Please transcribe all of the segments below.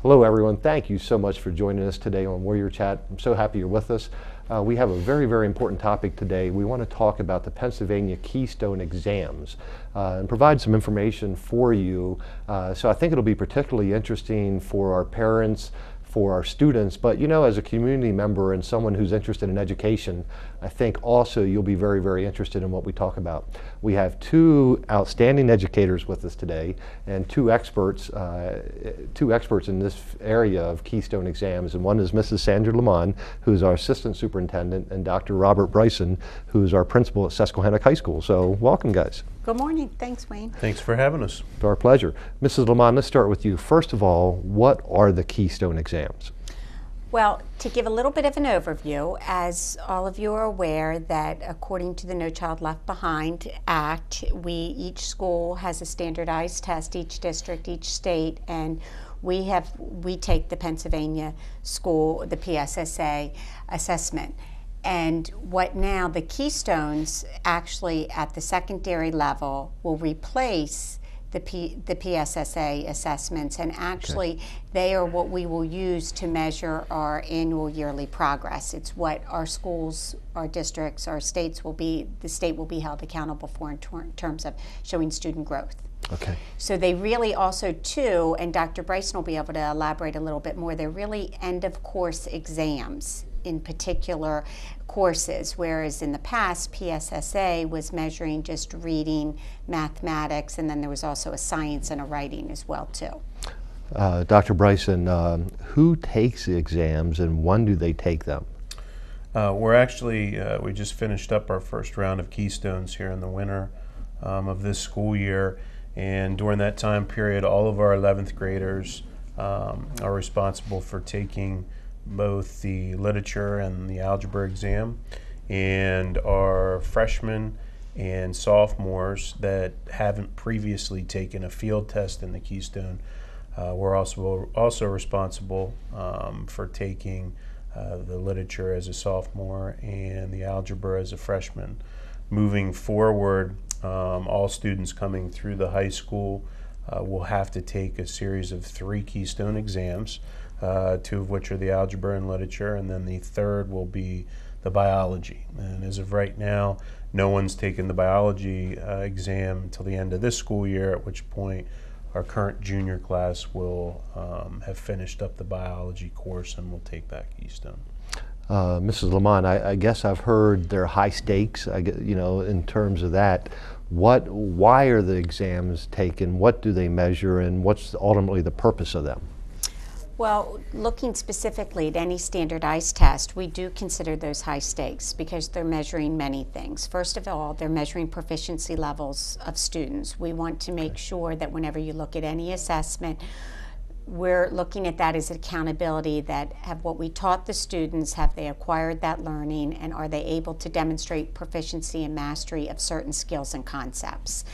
Hello everyone, thank you so much for joining us today on Warrior Chat. I'm so happy you're with us. We have a very important topic today. We want to talk about the Pennsylvania Keystone Exams and provide some information for you. So I think it'll be particularly interesting for our parents, for our students, but you know, as a community member and someone who's interested in education, I think also you'll be very interested in what we talk about. We have two outstanding educators with us today and two experts in this area of Keystone Exams, and one is Mrs. Sandra Lamont, who's our assistant superintendent, and Dr. Robert Bryson, who's our principal at Susquehannock High School. So welcome, guys. Good morning. Thanks, Wayne. Thanks for having us. It's our pleasure. Mrs. Lamont, let's start with you. First of all, what are the Keystone Exams? Well, to give a little bit of an overview, as all of you are aware that according to the No Child Left Behind Act, each school has a standardized test, each district, each state, and we take the Pennsylvania school, the PSSA assessment. And what now, the Keystones actually at the secondary level will replace the PSSA assessments, and actually they are what we will use to measure our annual yearly progress. It's what our schools, our districts, our states will be, the state will be held accountable for in terms of showing student growth. Okay. So they really also too, and Dr. Bryson will be able to elaborate a little bit more, they're really end of course exams in particular courses, whereas in the past PSSA was measuring just reading, mathematics, and then there was also a science and a writing as well too. Dr. Bryson, who takes the exams and when do they take them? We're actually, we just finished up our first round of Keystones here in the winter of this school year, and during that time period all of our 11th graders are responsible for taking both the literature and the algebra exam, and our freshmen and sophomores that haven't previously taken a field test in the Keystone, we're also responsible for taking the literature as a sophomore and the algebra as a freshman. Moving forward, all students coming through the high school will have to take a series of 3 Keystone exams, 2 of which are the algebra and literature, and then the third will be the biology. And as of right now, no one's taken the biology exam until the end of this school year, at which point our current junior class will have finished up the biology course and will take that Keystone. Mrs. Lamont, I guess I've heard they're high stakes, you know, in terms of that. Why are the exams taken? What do they measure, and what's ultimately the purpose of them? Well, looking specifically at any standardized test, we do consider those high stakes because they're measuring many things. First of all, they're measuring proficiency levels of students. We want to make sure that whenever you look at any assessment, we're looking at that as accountability, that have what we taught the students, have they acquired that learning, and are they able to demonstrate proficiency and mastery of certain skills and concepts.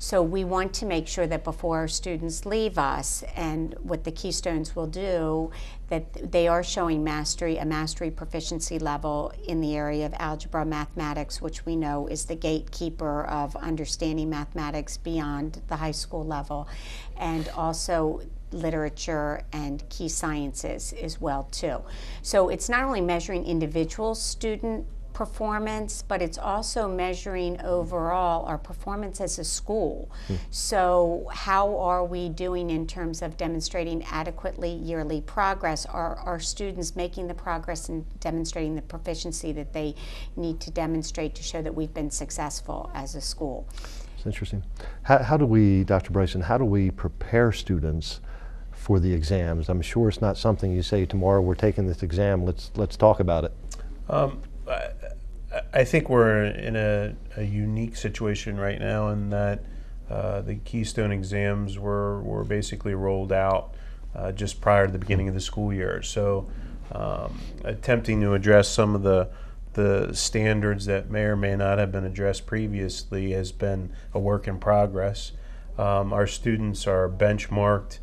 So we want to make sure that before our students leave us, and what the Keystones will do, that they are showing a mastery proficiency level in the area of algebra, mathematics, which we know is the gatekeeper of understanding mathematics beyond the high school level, and also literature and key sciences as well too. So it's not only measuring individual student performance, but it's also measuring overall our performance as a school. So how are we doing in terms of demonstrating adequately yearly progress? Are our students making the progress and demonstrating the proficiency that they need to demonstrate to show that we've been successful as a school? It's interesting. How do we, Dr. Bryson, how do we prepare students for the exams? I'm sure it's not something you say tomorrow we're taking this exam, let's talk about it. I think we're in a unique situation right now in that the Keystone exams were basically rolled out just prior to the beginning of the school year. So attempting to address some of the standards that may or may not have been addressed previously has been a work in progress. Our students are benchmarked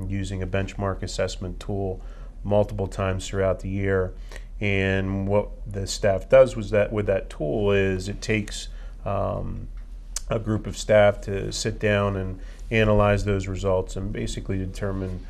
using a benchmark assessment tool multiple times throughout the year. And what the staff does with that tool is it takes a group of staff to sit down and analyze those results and basically determine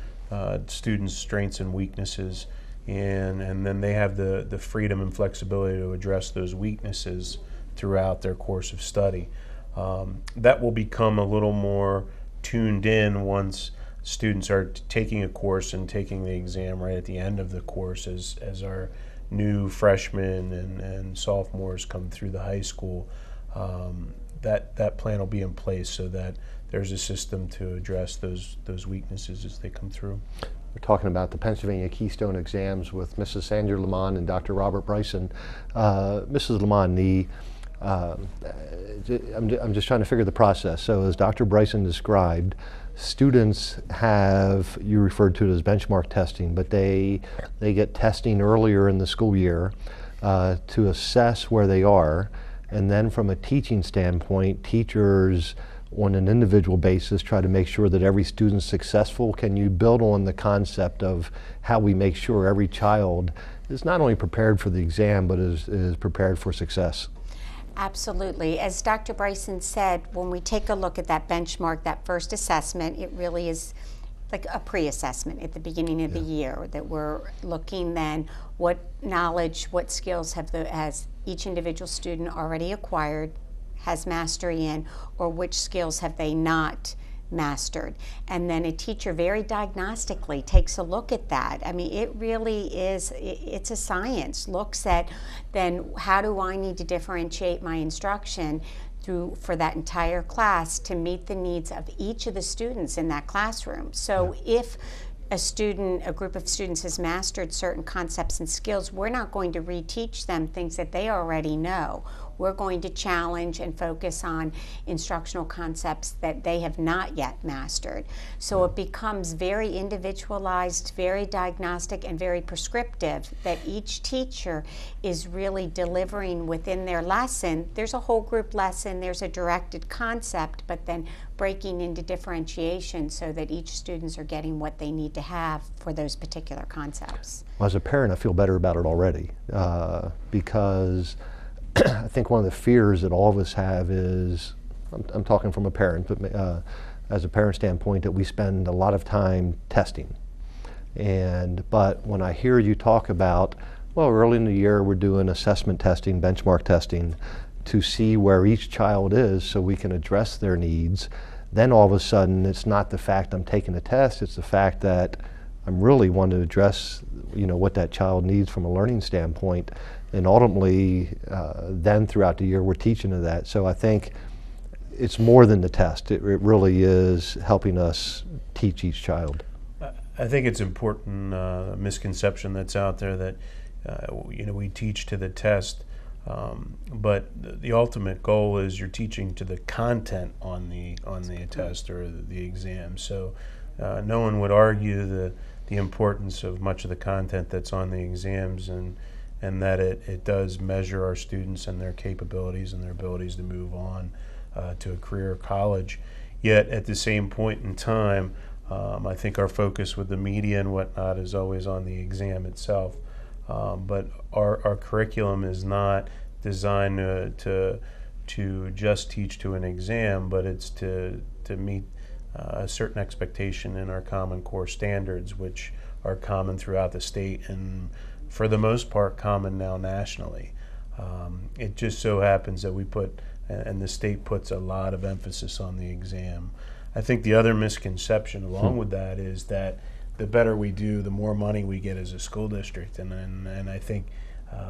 students' strengths and weaknesses, and then they have the freedom and flexibility to address those weaknesses throughout their course of study. That will become a little more tuned in once students are taking a course and taking the exam right at the end of the course as our new freshmen and sophomores come through the high school. That plan will be in place so that there's a system to address those weaknesses as they come through. We're talking about the Pennsylvania Keystone Exams with Mrs. Sandra Lamont and Dr. Robert Bryson. Mrs. Lamont, I'm just trying to figure the process. So as Dr. Bryson described, students have, you referred to it as benchmark testing, but they get testing earlier in the school year to assess where they are. And then from a teaching standpoint, teachers on an individual basis try to make sure that every student's successful. Can you build on the concept of how we make sure every child is not only prepared for the exam, but is prepared for success? Absolutely. As Dr. Bryson said, when we take a look at that benchmark, that first assessment, it really is like a pre-assessment at the beginning of the year, that we're looking then what knowledge, what skills has each individual student already acquired, has mastery in, or which skills have they not mastered. And then a teacher very diagnostically takes a look at that. I mean, it really is, it's a science. Looks at then how do I need to differentiate my instruction for that entire class to meet the needs of each of the students in that classroom. So if a group of students has mastered certain concepts and skills, we're not going to reteach them things that they already know. We're going to challenge and focus on instructional concepts that they have not yet mastered. So it becomes very individualized, very diagnostic, and very prescriptive, that each teacher is really delivering within their lesson. There's a whole group lesson, there's a directed concept, but then breaking into differentiation so that each students are getting what they need to have for those particular concepts. Well, as a parent, I feel better about it already because I think one of the fears that all of us have is, I'm talking from a parent, but as a parent standpoint, that we spend a lot of time testing. But when I hear you talk about, well, early in the year we're doing assessment testing, benchmark testing, to see where each child is so we can address their needs, then all of a sudden it's not the fact I'm taking a test, it's the fact that I'm really wanting to address what that child needs from a learning standpoint. And ultimately, then throughout the year, we're teaching to that. So I think it's more than the test. It really is helping us teach each child. I think it's important, misconception that's out there that we teach to the test, but the ultimate goal is you're teaching to the content on the test or the exam. So no one would argue the importance of much of the content that's on the exams, and that it does measure our students and their capabilities and their abilities to move on to a career or college. Yet at the same point in time, I think our focus with the media and whatnot is always on the exam itself. But our curriculum is not designed to just teach to an exam, but it's to meet a certain expectation in our Common Core standards, which are common throughout the state and for the most part common now nationally. It just so happens that we put, and the state puts a lot of emphasis on the exam. I think the other misconception along with that is that the better we do, the more money we get as a school district. And I think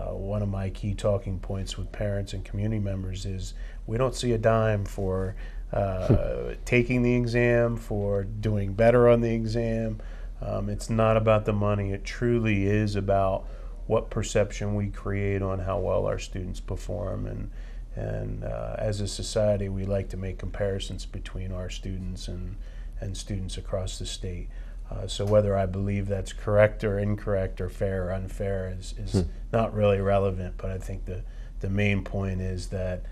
one of my key talking points with parents and community members is we don't see a dime for taking the exam, for doing better on the exam. It's not about the money. It truly is about what perception we create on how well our students perform. And as a society, we like to make comparisons between our students and students across the state. So whether I believe that's correct or incorrect or fair or unfair is not really relevant, but I think the main point is that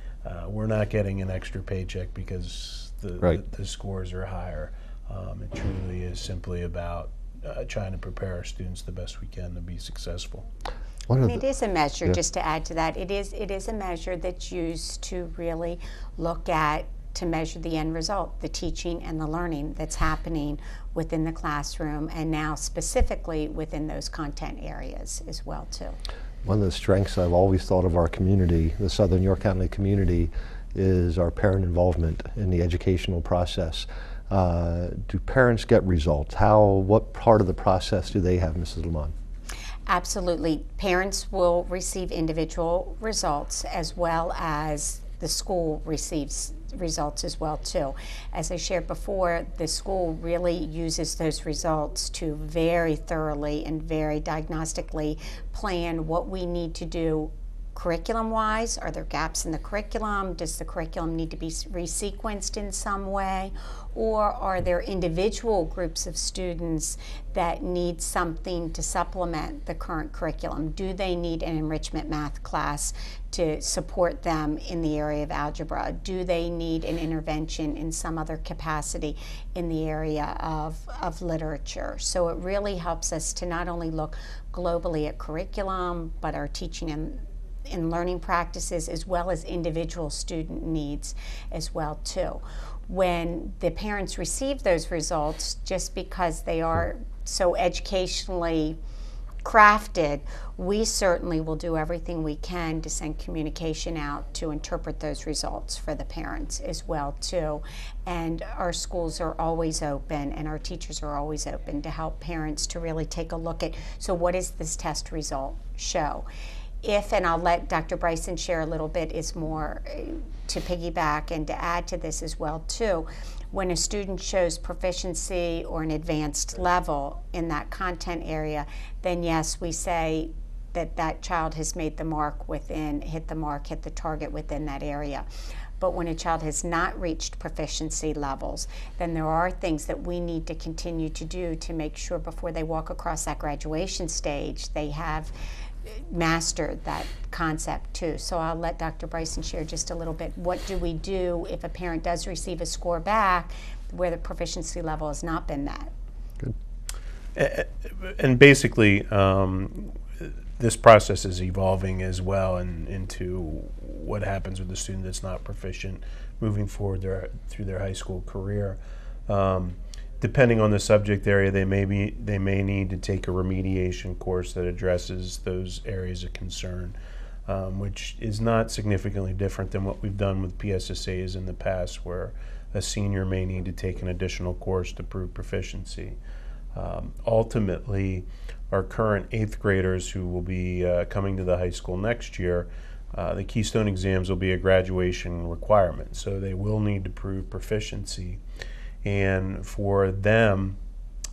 we're not getting an extra paycheck because the scores are higher. It truly is simply about trying to prepare our students the best we can to be successful. And it is a measure, just to add to that, it is a measure that's used to really look at to measure the end result, the teaching and the learning that's happening within the classroom, and now specifically within those content areas as well too. One of the strengths I've always thought of our community, the Southern York County community, is our parent involvement in the educational process. Do parents get results? What part of the process do they have, Mrs. Lamont? Absolutely. Parents will receive individual results, as well as the school receives results as well too. As I shared before, the school really uses those results to very thoroughly and very diagnostically plan what we need to do curriculum-wise. Are there gaps in the curriculum? Does the curriculum need to be resequenced in some way? Or are there individual groups of students that need something to supplement the current curriculum? Do they need an enrichment math class to support them in the area of algebra? Do they need an intervention in some other capacity in the area of literature? So it really helps us to not only look globally at curriculum, but our teaching and learning practices, as well as individual student needs as well too. When the parents receive those results, just because they are so educationally crafted, we certainly will do everything we can to send communication out to interpret those results for the parents as well too. And our schools are always open, and our teachers are always open to help parents to really take a look at, so what does this test result show? And I'll let Dr. Bryson share a little bit, is more to piggyback and to add to this as well too. When a student shows proficiency or an advanced level in that content area, then yes, we say that that child has made the mark hit the target within that area. But when a child has not reached proficiency levels, then there are things that we need to continue to do to make sure before they walk across that graduation stage, they have mastered that concept too. So I'll let Dr. Bryson share just a little bit. What do we do if a parent does receive a score back where the proficiency level has not been met? Good. And basically, this process is evolving as well into what happens with the student that's not proficient moving forward through their high school career. Depending on the subject area, they may need to take a remediation course that addresses those areas of concern, which is not significantly different than what we've done with PSSAs in the past, where a senior may need to take an additional course to prove proficiency. Ultimately, our current 8th graders who will be coming to the high school next year, the Keystone Exams will be a graduation requirement, so they will need to prove proficiency. And for them,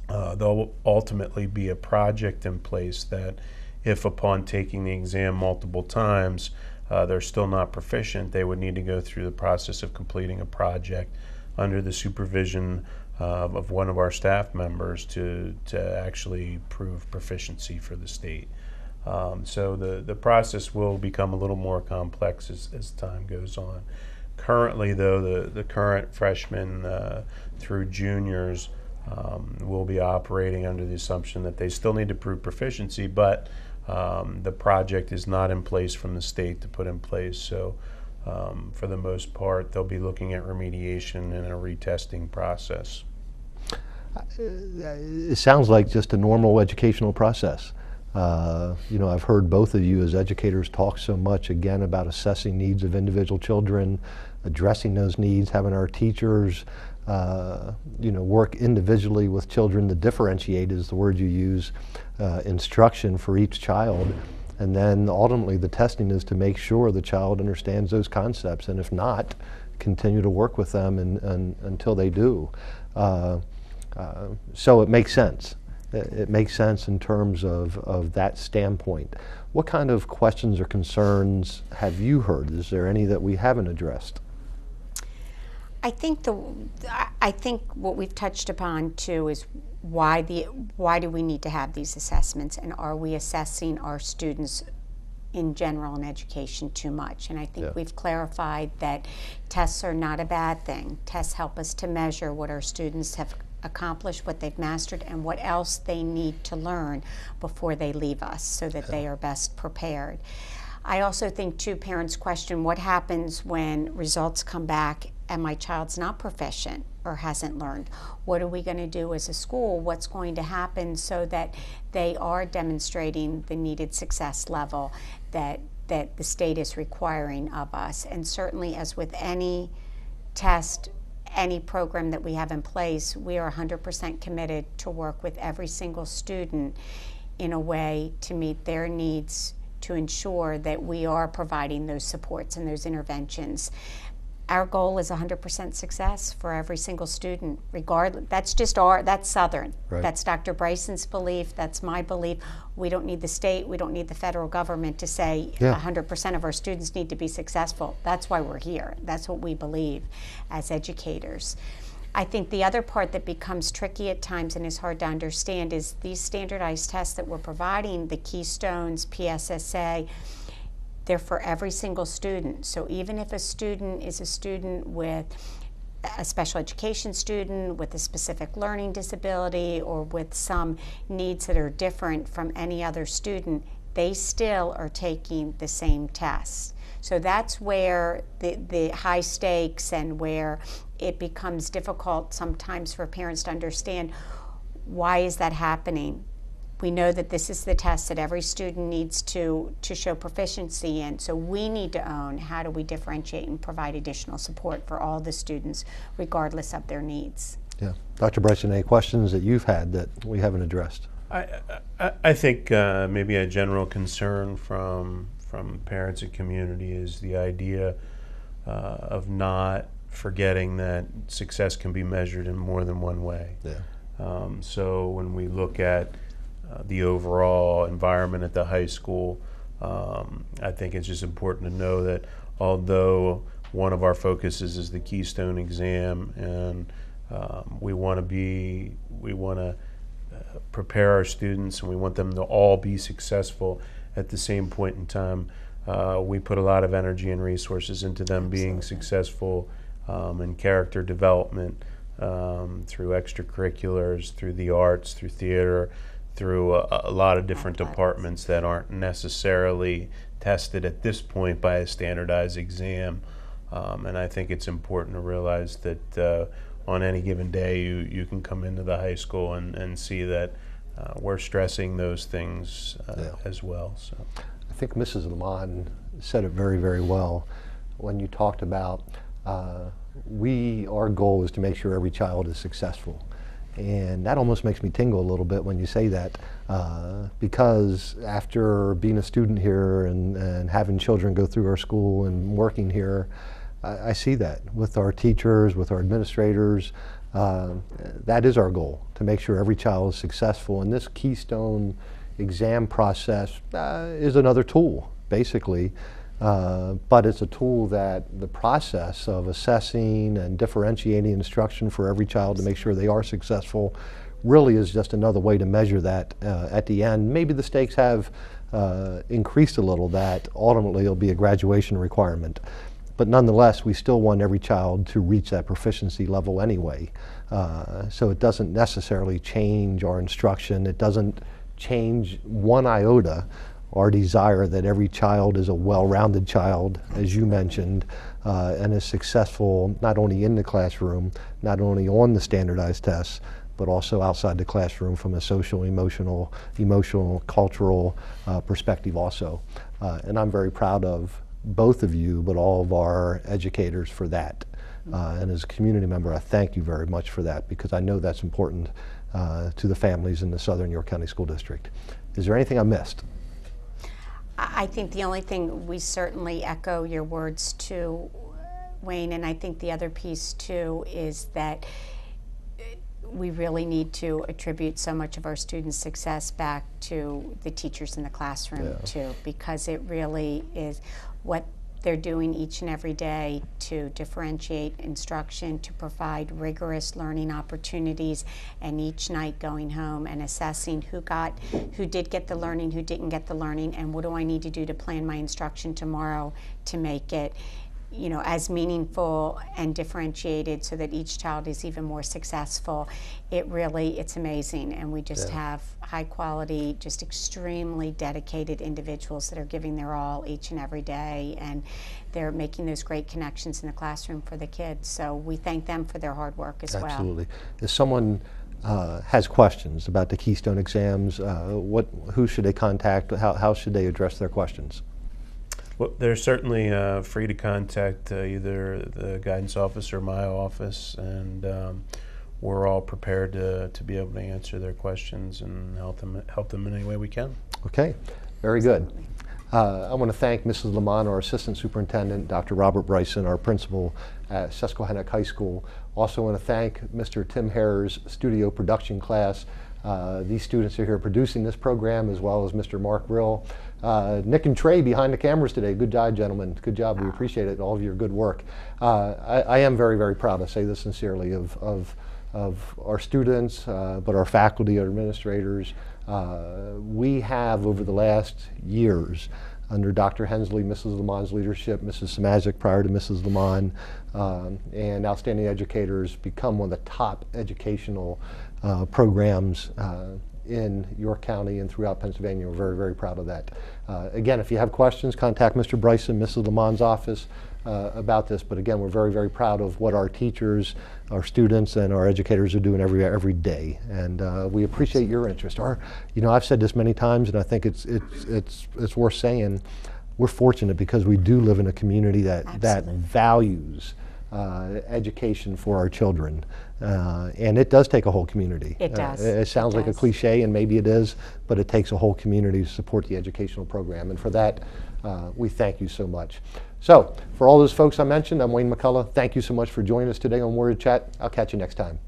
there'll ultimately be a project in place that if upon taking the exam multiple times, they're still not proficient, they would need to go through the process of completing a project under the supervision of one of our staff members to actually prove proficiency for the state. So the process will become a little more complex as time goes on. Currently, though, the current freshmen through juniors will be operating under the assumption that they still need to prove proficiency, but the project is not in place from the state to put in place. So for the most part, they'll be looking at remediation and a retesting process. It sounds like just a normal educational process. I've heard both of you as educators talk so much again about assessing needs of individual children, addressing those needs, having our teachers work individually with children to differentiate, is the word you use, instruction for each child. And then ultimately the testing is to make sure the child understands those concepts, and if not, continue to work with them until they do. So it makes sense. It makes sense in terms of that standpoint. What kind of questions or concerns have you heard? Is there any that we haven't addressed? I think what we've touched upon too is why do we need to have these assessments, and are we assessing our students in general in education too much? And I think we've clarified that tests are not a bad thing. Tests help us to measure what our students have accomplished, what they've mastered, and what else they need to learn before they leave us, so that they are best prepared. I also think too, parents question what happens when results come back and my child's not proficient or hasn't learned? What are we going to do as a school? What's going to happen so that they are demonstrating the needed success level that the state is requiring of us? And certainly, as with any test, any program that we have in place, we are 100% committed to work with every single student in a way to meet their needs, to ensure that we are providing those supports and those interventions. Our goal is 100% success for every single student, regardless. That's that's Southern. Right. That's Dr. Bryson's belief, that's my belief. We don't need the state, we don't need the federal government to say 100% of our students need to be successful. That's why we're here. That's what we believe as educators. I think the other part that becomes tricky at times and is hard to understand is these standardized tests that we're providing, the Keystones, PSSA, they're for every single student. So even if a student is a student with a special education student with a specific learning disability or with some needs that are different from any other student, they still are taking the same tests. So that's where the high stakes and where it becomes difficult sometimes for parents to understand, why is that happening? We know that this is the test that every student needs to show proficiency in, so we need to own how do we differentiate and provide additional support for all the students regardless of their needs. Yeah. Dr. Bryson, any questions that you've had that we haven't addressed? I think maybe a general concern from parents and community is the idea of not forgetting that success can be measured in more than one way. Yeah. So when we look at the overall environment at the high school, I think it's just important to know that although one of our focuses is the Keystone exam, and we want to prepare our students and we want them to all be successful at the same point in time, we put a lot of energy and resources into them being successful in character development, through extracurriculars, through the arts, through theater, through a lot of different departments that aren't necessarily tested at this point by a standardized exam. And I think it's important to realize that on any given day you can come into the high school and see that we're stressing those things as well. So I think Mrs. Lamont said it very, very well when you talked about our goal is to make sure every child is successful. And that almost makes me tingle a little bit when you say that, because after being a student here and having children go through our school and working here, I see that with our teachers, with our administrators. That is our goal, to make sure every child is successful. And this Keystone exam process is another tool, basically. But it's a tool that the process of assessing and differentiating instruction for every child to make sure they are successful really is just another way to measure that at the end. Maybe the stakes have increased a little, that ultimately it'll be a graduation requirement. But nonetheless, we still want every child to reach that proficiency level anyway. So it doesn't necessarily change our instruction. It doesn't change one iota our desire that every child is a well-rounded child, as you mentioned, and is successful not only in the classroom, not only on the standardized tests, but also outside the classroom from a social, emotional, cultural perspective also. And I'm very proud of both of you, but all of our educators for that. And as a community member, I thank you very much for that, because I know that's important to the families in the Southern York County School District. Is there anything I missed? I think the only thing, we certainly echo your words too, Wayne, and I think the other piece too is that we really need to attribute so much of our students' success back to the teachers in the classroom too, because it really is what they're doing each and every day to differentiate instruction, to provide rigorous learning opportunities, and each night going home and assessing who did get the learning, who didn't get the learning, and what do I need to do to plan my instruction tomorrow to make it you know, as meaningful and differentiated so that each child is even more successful. It's amazing, and we just have high quality, just extremely dedicated individuals that are giving their all each and every day, and they're making those great connections in the classroom for the kids. So we thank them for their hard work as well. Absolutely. If someone has questions about the Keystone exams, who should they contact? How should they address their questions? Well, they're certainly free to contact either the guidance office or my office, and we're all prepared to be able to answer their questions and help them in any way we can. Okay, very good. I want to thank Mrs. Lamont, our Assistant Superintendent, Dr. Robert Bryson, our Principal at Susquehannock High School. Also want to thank Mr. Tim Hare's studio production class. These students are here producing this program, as well as Mr. Mark Brill. Nick and Trey behind the cameras today. Good job, gentlemen. Good job. We appreciate it, all of your good work. I am very, very proud, I say this sincerely, of our students, but our faculty, our administrators. We have, over the last years, under Dr. Hensley, Mrs. Lamont's leadership, Mrs. Samazic prior to Mrs. Lamont, and outstanding educators, become one of the top educational programs in York County and throughout Pennsylvania. We're very, very proud of that. Again, if you have questions, contact Mr. Bryson, Mrs. Lamont's office about this. But again, we're very, very proud of what our teachers, our students, and our educators are doing every day. And we appreciate your interest. You know, I've said this many times, and I think it's worth saying. We're fortunate because we do live in a community that values education for our children, and it does take a whole community. It does. It sounds like a cliche, and maybe it is, but it takes a whole community to support the educational program, and for that, we thank you so much. So, for all those folks I mentioned, I'm Wayne McCullough. Thank you so much for joining us today on Warrior Chat. I'll catch you next time.